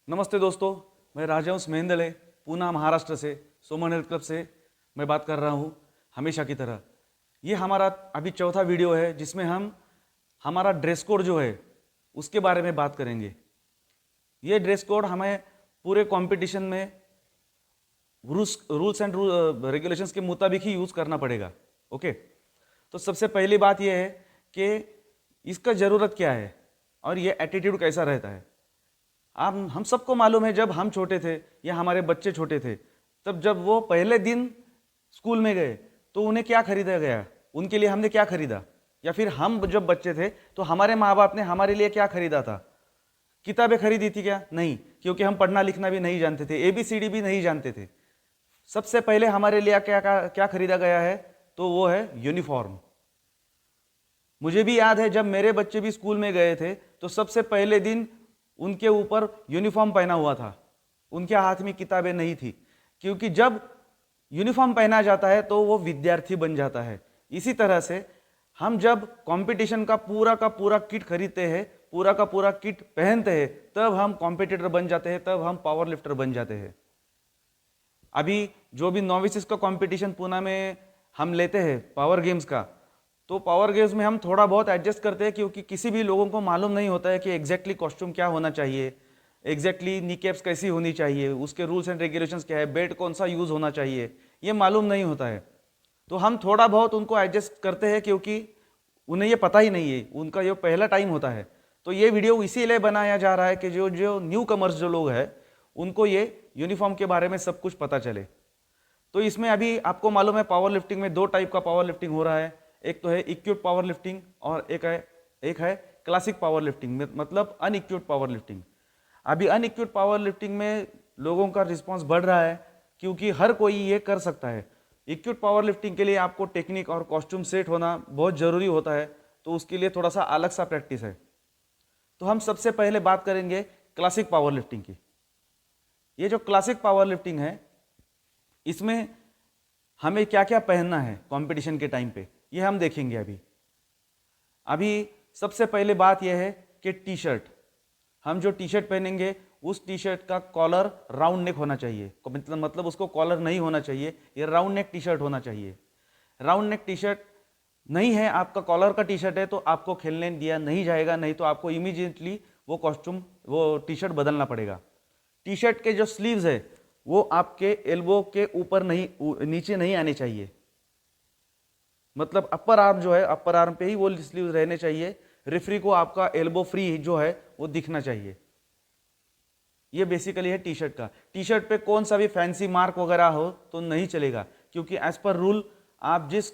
नमस्ते दोस्तों, मैं राजहंस मेहंदले पूना महाराष्ट्र से सोमन हेल्थ क्लब से मैं बात कर रहा हूँ हमेशा की तरह। ये हमारा अभी चौथा वीडियो है जिसमें हम हमारा ड्रेस कोड जो है उसके बारे में बात करेंगे। ये ड्रेस कोड हमें पूरे कंपटीशन में रूल्स एंड रेगुलेशंस के मुताबिक ही यूज़ करना पड़ेगा। ओके, तो सबसे पहली बात यह है कि इसका ज़रूरत क्या है और ये एटीट्यूड कैसा रहता है। आप हम सबको मालूम है, जब हम छोटे थे या हमारे बच्चे छोटे थे, तब जब वो पहले दिन स्कूल में गए तो उन्हें क्या खरीदा गया, उनके लिए हमने क्या खरीदा, या फिर हम जब बच्चे थे तो हमारे माँ बाप ने हमारे लिए क्या खरीदा था। किताबें खरीदी थी क्या? नहीं, क्योंकि हम पढ़ना लिखना भी नहीं जानते थे, ABCD भी नहीं जानते थे। सबसे पहले हमारे लिए क्या क्या, क्या खरीदा गया है, तो वो है यूनिफॉर्म। मुझे भी याद है जब मेरे बच्चे भी स्कूल में गए थे तो सबसे पहले दिन उनके ऊपर यूनिफॉर्म पहना हुआ था, उनके हाथ में किताबें नहीं थी, क्योंकि जब यूनिफॉर्म पहना जाता है तो वो विद्यार्थी बन जाता है। इसी तरह से हम जब कंपटीशन का पूरा किट खरीदते हैं, पूरा का पूरा किट पहनते हैं, तब हम कॉम्पिटिटर बन जाते हैं, तब हम पावर लिफ्टर बन जाते हैं। अभी जो भी नॉविसेस का कंपटीशन पूना में हम लेते हैं पावर गेम्स का, तो पावर गेम्स में हम थोड़ा बहुत एडजस्ट करते हैं, क्योंकि किसी भी लोगों को मालूम नहीं होता है कि एग्जैक्टली कॉस्ट्यूम क्या होना चाहिए, एग्जैक्टली नी कैप्स कैसी होनी चाहिए, उसके रूल्स एंड रेगुलेशंस क्या है, बेल्ट कौन सा यूज़ होना चाहिए, ये मालूम नहीं होता है। तो हम थोड़ा बहुत उनको एडजस्ट करते हैं, क्योंकि उन्हें ये पता ही नहीं है, उनका ये पहला टाइम होता है। तो ये वीडियो इसीलिए बनाया जा रहा है कि जो जो न्यू कमर्स जो लोग हैं उनको ये यूनिफॉर्म के बारे में सब कुछ पता चले। तो इसमें अभी आपको मालूम है पावर लिफ्टिंग में दो टाइप का पावर लिफ्टिंग हो रहा है, एक तो है इक्विप्ड पावर लिफ्टिंग और एक है क्लासिक पावर लिफ्टिंग, मतलब अनइक्विप्ड पावर लिफ्टिंग। अभी अनइक्विप्ड पावर लिफ्टिंग में लोगों का रिस्पांस बढ़ रहा है, क्योंकि हर कोई ये कर सकता है। इक्विप्ड पावर लिफ्टिंग के लिए आपको टेक्निक और कॉस्ट्यूम सेट होना बहुत ज़रूरी होता है, तो उसके लिए थोड़ा सा अलग सा प्रैक्टिस है। तो हम सबसे पहले बात करेंगे क्लासिक पावर लिफ्टिंग की। ये जो क्लासिक पावर लिफ्टिंग है, इसमें हमें क्या क्या पहनना है कंपटीशन के टाइम पे, ये हम देखेंगे। अभी सबसे पहले बात यह है कि टी शर्ट, हम जो टी शर्ट पहनेंगे उस टी शर्ट का कॉलर राउंड नेक होना चाहिए, मतलब उसको कॉलर नहीं होना चाहिए, ये राउंड नेक टी शर्ट होना चाहिए। राउंड नेक टी शर्ट नहीं है, आपका कॉलर का टी शर्ट है, तो आपको खेलने दिया नहीं जाएगा, नहीं तो आपको इमीडिएटली वो कॉस्ट्यूम वो टी शर्ट बदलना पड़ेगा। टी शर्ट के जो स्लीव्स है वो आपके एल्बो के ऊपर नहीं, नीचे नहीं आने चाहिए, मतलब अपर आर्म जो है, अपर आर्म पे ही वो स्लीव रहने चाहिए। रेफरी को आपका एल्बो फ्री जो है वो दिखना चाहिए। ये बेसिकली है टी शर्ट का। टी शर्ट पे कौन सा भी फैंसी मार्क वगैरह हो तो नहीं चलेगा, क्योंकि एज पर रूल आप जिस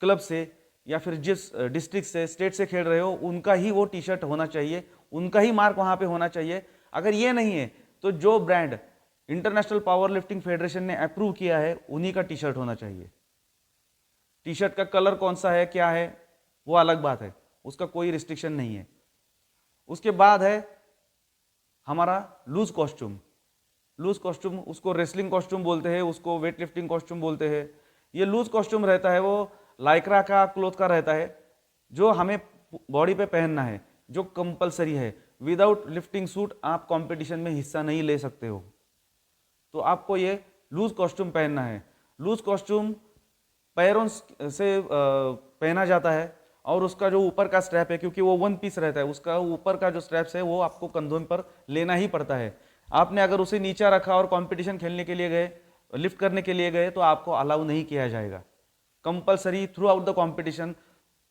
क्लब से या फिर जिस डिस्ट्रिक्ट से, स्टेट से खेल रहे हो, उनका ही वो टी शर्ट होना चाहिए, उनका ही मार्क वहां पे होना चाहिए। अगर ये नहीं है तो जो brand international power lifting federation ने अप्रूव किया है उन्हीं का टी शर्ट होना चाहिए। टी शर्ट का कलर कौन सा है, क्या है, वो अलग बात है, उसका कोई रिस्ट्रिक्शन नहीं है। उसके बाद है हमारा लूज कॉस्ट्यूम। लूज कॉस्ट्यूम उसको रेसलिंग कॉस्ट्यूम बोलते हैं, उसको वेट लिफ्टिंग कॉस्ट्यूम बोलते हैं। ये लूज कॉस्ट्यूम रहता है वो लाइक्रा का क्लोथ का रहता है, जो हमें बॉडी पे पहनना है, जो कंपलसरी है। विदाउट लिफ्टिंग सूट आप कंपटीशन में हिस्सा नहीं ले सकते हो, तो आपको ये लूज कॉस्ट्यूम पहनना है। लूज कॉस्ट्यूम पैरों से पहना जाता है, और उसका जो ऊपर का स्ट्रैप है, क्योंकि वो वन पीस रहता है, उसका ऊपर का जो स्ट्रैप्स है वो आपको कंधों पर लेना ही पड़ता है। आपने अगर उसे नीचा रखा और कंपटीशन खेलने के लिए गए, लिफ्ट करने के लिए गए, तो आपको अलाउ नहीं किया जाएगा। Compulsory through out the competition,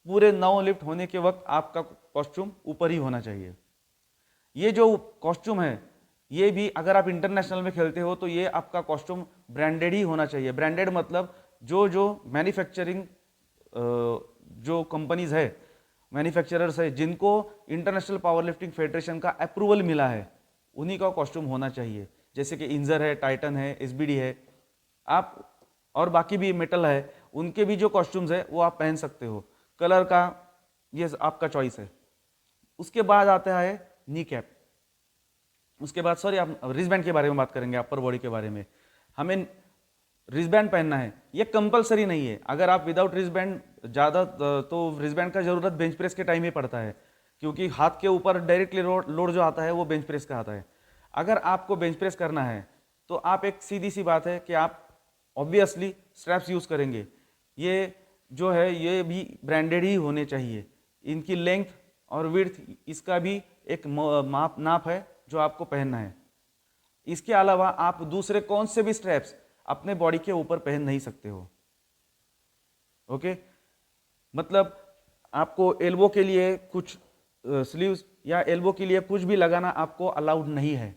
पूरे 9 लिफ्ट होने के वक्त आपका कॉस्ट्यूम ऊपर ही होना चाहिए। ये जो कॉस्ट्यूम है, ये भी अगर आप इंटरनेशनल में खेलते हो तो ये आपका कॉस्ट्यूम ब्रांडेड ही होना चाहिए। ब्रांडेड मतलब जो जो मैन्युफैक्चरिंग जो कंपनीज है, मैन्युफैक्चरर्स है, जिनको इंटरनेशनल पावर लिफ्टिंग फेडरेशन का अप्रूवल मिला है, उन्हीं का कॉस्ट्यूम होना चाहिए। जैसे कि इंजर है, टाइटन है, SBD है, आप और बाकी भी मेटल है, उनके भी जो कॉस्ट्यूम्स है वो आप पहन सकते हो। कलर का ये आपका चॉइस है। उसके बाद आता है नी कैप। उसके बाद आप रिस्टबैंड के बारे में बात करेंगे, अपर बॉडी के बारे में। हमें रिस्टबैंड पहनना है, ये कंपलसरी नहीं है। अगर आप विदाउट रिस्टबैंड ज़्यादा, तो रिस्टबैंड का जरूरत बेंच प्रेस के टाइम ही पड़ता है, क्योंकि हाथ के ऊपर डायरेक्टली लोड जो आता है वो बेंच प्रेस का आता है। अगर आपको बेंच प्रेस करना है तो आप, एक सीधी सी बात है कि आप ऑब्वियसली स्ट्रैप्स यूज़ करेंगे। ये जो है ये भी ब्रांडेड ही होने चाहिए। इनकी लेंथ और विड्थ इसका भी एक नाप है जो आपको पहनना है। इसके अलावा आप दूसरे कौन से भी स्ट्रैप्स अपने बॉडी के ऊपर पहन नहीं सकते हो। ओके, मतलब आपको एल्बो के लिए कुछ स्लीव्स या एल्बो के लिए कुछ भी लगाना आपको अलाउड नहीं है।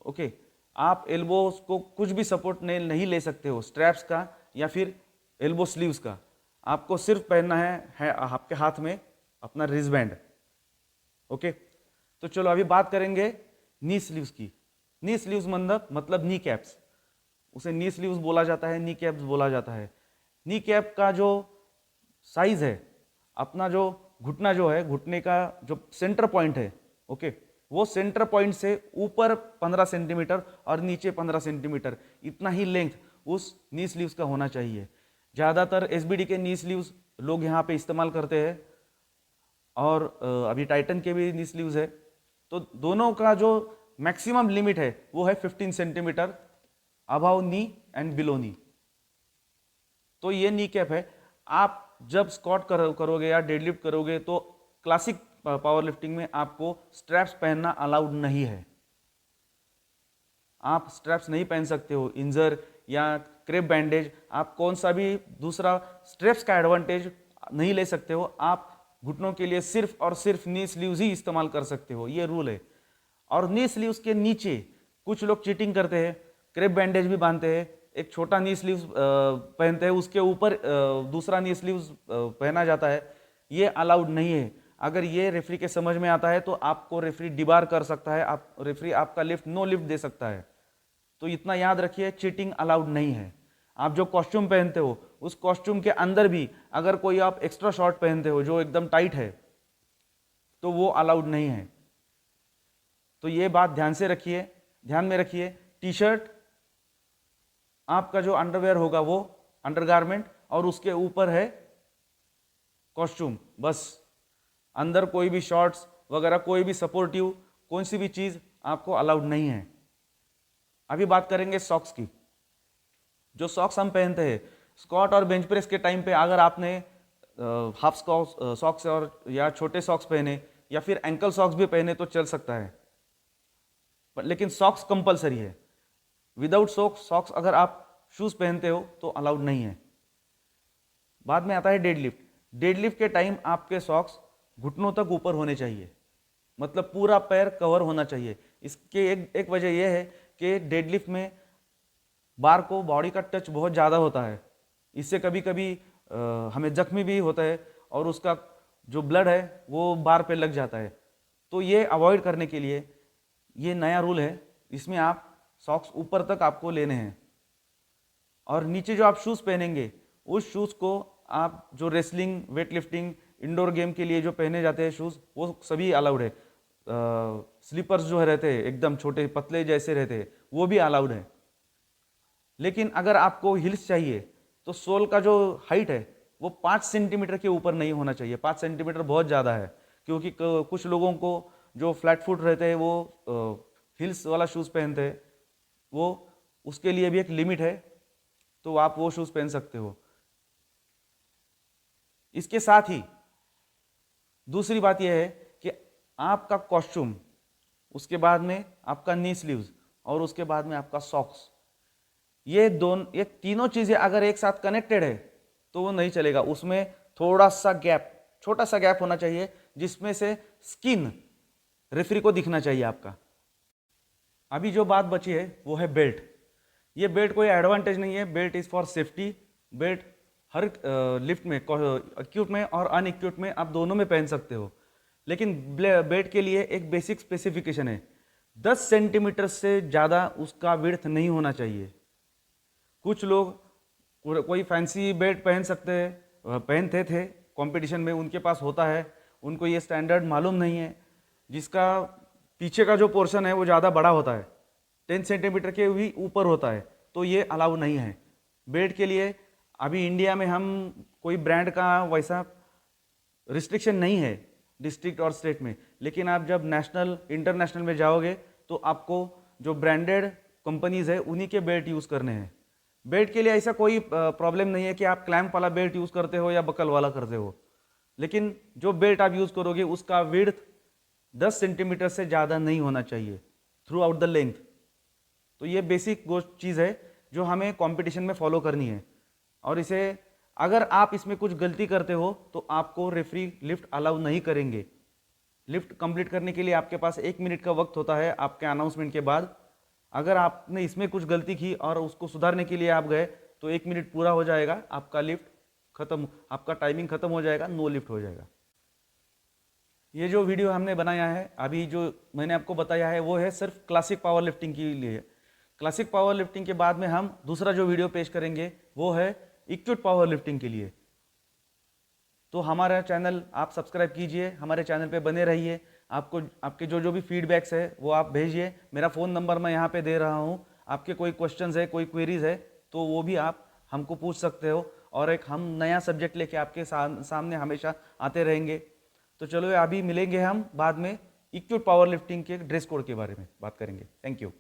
ओके, आप एल्बो को कुछ भी सपोर्ट नहीं ले सकते हो स्ट्रैप्स का या फिर एल्बो स्लीव्स का। आपको सिर्फ पहनना है आपके हाथ में अपना रिस्ट बैंड। ओके, तो चलो अभी बात करेंगे नी स्लीव्स की। नी स्लीव्स मतलब नी कैप्स, उसे नी स्लीव्स बोला जाता है, नी कैप्स बोला जाता है। नी कैप का जो साइज है, अपना जो घुटना जो है, घुटने का जो सेंटर पॉइंट है, ओके, वो सेंटर पॉइंट से ऊपर 15 सेंटीमीटर और नीचे 15 सेंटीमीटर, इतना ही लेंथ उस नी स्लीव्स का होना चाहिए। ज़्यादातर एसबीडी के नी स्लीव्स लोग यहाँ पे इस्तेमाल करते हैं और अभी टाइटन के भी नी स्लीव्स है। तो दोनों का जो मैक्सिमम लिमिट है वो है 15 centimetre above knee and below knee. तो ये नी कैप है। आप जब स्क्वाट करोगे या डेडलिफ्ट करोगे तो क्लासिक पावर लिफ्टिंग में आपको स्ट्रैप्स पहनना अलाउड नहीं है। आप स्ट्रैप्स नहीं पहन सकते हो, इंजर या क्रेप बैंडेज, आप कौन सा भी दूसरा स्ट्रैप्स का एडवांटेज नहीं ले सकते हो। आप घुटनों के लिए सिर्फ और सिर्फ नी स्लीव्स ही इस्तेमाल कर सकते हो, ये रूल है। और नी स्लीव्स के नीचे कुछ लोग चीटिंग करते हैं, क्रेप बैंडेज भी बांधते हैं, एक छोटा नी स्लीव्स पहनते हैं, उसके ऊपर दूसरा नी स्लीव्स पहना जाता है। ये अलाउड नहीं है। अगर ये रेफरी के समझ में आता है तो आपको रेफरी डिबार कर सकता है, रेफरी आपका लिफ्ट नो लिफ्ट दे सकता है। तो इतना याद रखिए, चीटिंग अलाउड नहीं है। आप जो कॉस्ट्यूम पहनते हो उस कॉस्ट्यूम के अंदर भी अगर कोई आप एक्स्ट्रा शॉर्ट पहनते हो जो एकदम टाइट है तो वो अलाउड नहीं है। तो ये बात ध्यान में रखिए। टी शर्ट आपका जो अंडरवेयर होगा वो अंडरगारमेंट और उसके ऊपर है कॉस्ट्यूम, बस। अंदर कोई भी शॉर्ट्स वगैरह कोई भी सपोर्टिव कौन सी भी चीज आपको अलाउड नहीं है। अभी बात करेंगे सॉक्स की। जो सॉक्स हम पहनते हैं स्क्वाट और बेंच प्रेस के टाइम पे, अगर आपने हाफ सॉक्स और या छोटे सॉक्स पहने या फिर एंकल सॉक्स भी पहने तो चल सकता है, लेकिन सॉक्स कंपलसरी है। विदाउट सॉक्स अगर आप शूज पहनते हो तो अलाउड नहीं है। बाद में आता है डेडलिफ्ट। डेडलिफ्ट के टाइम आपके सॉक्स घुटनों तक ऊपर होने चाहिए, मतलब पूरा पैर कवर होना चाहिए। इसके एक वजह यह है कि डेडलिफ्ट में बार को बॉडी का टच बहुत ज़्यादा होता है, इससे कभी कभी हमें जख्मी भी होता है और उसका जो ब्लड है वो बार पे लग जाता है। तो ये अवॉइड करने के लिए ये नया रूल है, इसमें आप सॉक्स ऊपर तक आपको लेने हैं। और नीचे जो आप शूज़ पहनेंगे उस शूज़ को आप जो wrestling, weight lifting, indoor game के लिए जो पहने जाते हैं शूज़ वो सभी अलाउड है। स्लीपर्स जो रहते हैं एकदम छोटे पतले जैसे रहते हैं वो भी अलाउड है। लेकिन अगर आपको हिल्स चाहिए तो सोल का जो हाइट है वो 5 सेंटीमीटर के ऊपर नहीं होना चाहिए। 5 सेंटीमीटर बहुत ज़्यादा है, क्योंकि कुछ लोगों को जो फ्लैट फुट रहते हैं वो हिल्स वाला शूज़ पहनते हैं, वो उसके लिए भी एक लिमिट है, तो आप वो शूज़ पहन सकते हो। इसके साथ ही दूसरी बात यह है कि आपका कॉस्ट्यूम, उसके बाद में आपका नी स्लीव्स और उसके बाद में आपका सॉक्स, ये तीनों चीजें अगर एक साथ कनेक्टेड है तो वो नहीं चलेगा। उसमें थोड़ा सा गैप, छोटा सा गैप होना चाहिए जिसमें से स्किन रेफरी को दिखना चाहिए आपका। अभी जो बात बची है वो है बेल्ट। ये बेल्ट कोई एडवांटेज नहीं है, belt is for safety. Belt her lift में, एक्यूट में और अनइक्यूट में आप दोनों में पहन सकते हो, लेकिन बेल्ट के लिए एक बेसिक स्पेसिफिकेशन है, 10 सेंटीमीटर से ज़्यादा उसका विड्थ नहीं होना चाहिए। कुछ लोग कोई फैंसी बेल्ट पहनते थे कंपटीशन में, उनके पास होता है, उनको ये स्टैंडर्ड मालूम नहीं है, जिसका पीछे का जो पोर्शन है वो ज़्यादा बड़ा होता है, 10 सेंटीमीटर के भी ऊपर होता है, तो ये अलाउ नहीं है। बेल्ट के लिए अभी इंडिया में हम कोई ब्रांड का वैसा रिस्ट्रिक्शन नहीं है डिस्ट्रिक्ट और स्टेट में, लेकिन आप जब नेशनल इंटरनेशनल में जाओगे तो आपको जो ब्रांडेड कंपनीज है उन्हीं के बेल्ट यूज़ करने हैं। बेल्ट के लिए ऐसा कोई प्रॉब्लम नहीं है कि आप क्लैंप वाला बेल्ट यूज़ करते हो या बकल वाला करते हो, लेकिन जो बेल्ट आप यूज़ करोगे उसका विड्थ 10 सेंटीमीटर से ज़्यादा नहीं होना चाहिए थ्रू आउट द लेंथ। तो ये बेसिक वो चीज़ है जो हमें कंपटीशन में फॉलो करनी है, और इसे अगर आप इसमें कुछ गलती करते हो तो आपको रेफरी लिफ्ट अलाउ नहीं करेंगे। लिफ्ट कंप्लीट करने के लिए आपके पास 1 मिनट का वक्त होता है आपके अनाउंसमेंट के बाद। अगर आपने इसमें कुछ गलती की और उसको सुधारने के लिए आप गए तो 1 मिनट पूरा हो जाएगा, आपका लिफ्ट खत्म, आपका टाइमिंग खत्म हो जाएगा, नो लिफ्ट हो जाएगा। ये जो वीडियो हमने बनाया है अभी, जो मैंने आपको बताया है, वो है सिर्फ क्लासिक पावर लिफ्टिंग के लिए। क्लासिक पावर लिफ्टिंग के बाद में हम दूसरा जो वीडियो पेश करेंगे वो है एक्यूट पावर लिफ्टिंग के लिए। तो हमारा चैनल आप सब्सक्राइब कीजिए, हमारे चैनल पे बने रहिए। आपको आपके जो भी फीडबैक्स है वो आप भेजिए। मेरा फ़ोन नंबर मैं यहाँ पे दे रहा हूँ। आपके कोई क्वेश्चंस है, कोई क्वेरीज है तो वो भी आप हमको पूछ सकते हो, और एक हम नया सब्जेक्ट लेके आपके सामने हमेशा आते रहेंगे। तो चलो अभी मिलेंगे हम बाद में एक्यूट पावर लिफ्टिंग के ड्रेस कोड के बारे में बात करेंगे। Thank you.